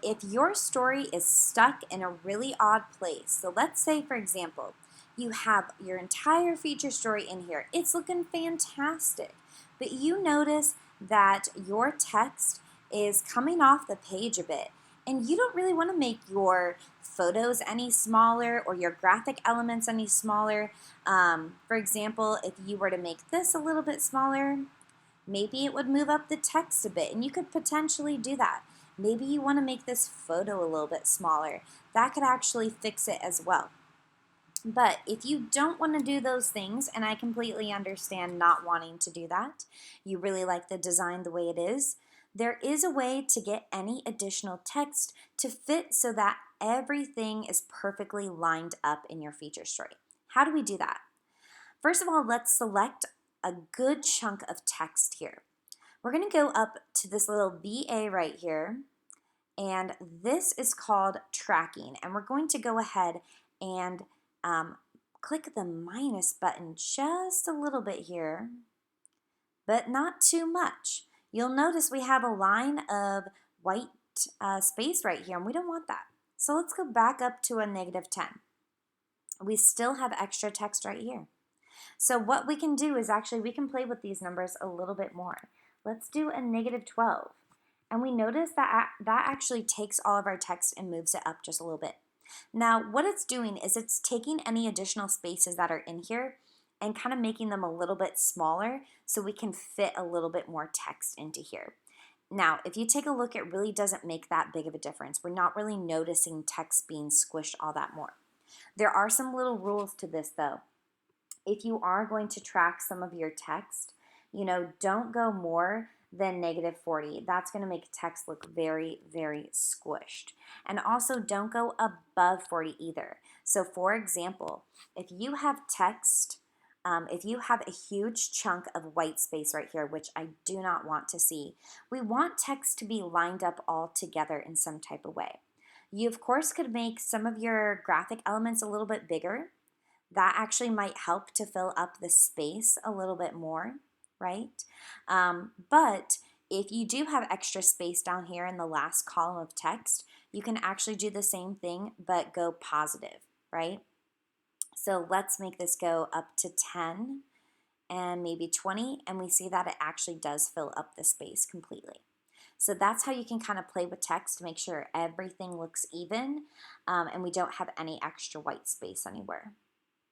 if your story is stuck in a really odd place, so let's say, for example, you have your entire feature story in here. It's looking fantastic, but you notice that your text is coming off the page a bit, and you don't really want to make your photos any smaller or your graphic elements any smaller. For example, if you were to make this a little bit smaller, maybe it would move up the text a bit, and you could potentially do that. Maybe you want to make this photo a little bit smaller. That could actually fix it as well. But if you don't want to do those things, and I completely understand not wanting to do that, you really like the design the way it is, there is a way to get any additional text to fit so that everything is perfectly lined up in your feature story. How do we do that? First of all, let's select a good chunk of text here. We're going to go up to this little BA right here, and this is called tracking, and we're going to go ahead and click the minus button just a little bit here, but not too much. You'll notice we have a line of white space right here, and we don't want that. So let's go back up to a -10. We still have extra text right here. So what we can do is actually we can play with these numbers a little bit more. Let's do a -12. And we notice that that actually takes all of our text and moves it up just a little bit. Now, what it's doing is it's taking any additional spaces that are in here and kind of making them a little bit smaller so we can fit a little bit more text into here. Now, if you take a look, it really doesn't make that big of a difference. We're not really noticing text being squished all that more. There are some little rules to this though. If you are going to track some of your text, don't go more than -40. That's going to make text look very, very squished. And also don't go above 40 either. So for example, if you have text, if you have a huge chunk of white space right here, which I do not want to see, we want text to be lined up all together in some type of way. You, of course, could make some of your graphic elements a little bit bigger. That actually might help to fill up the space a little bit more, right? But if you do have extra space down here in the last column of text, you can actually do the same thing, but go positive, right? So let's make this go up to 10 and maybe 20, and we see that it actually does fill up the space completely. So that's how you can kind of play with text to make sure everything looks even and we don't have any extra white space anywhere.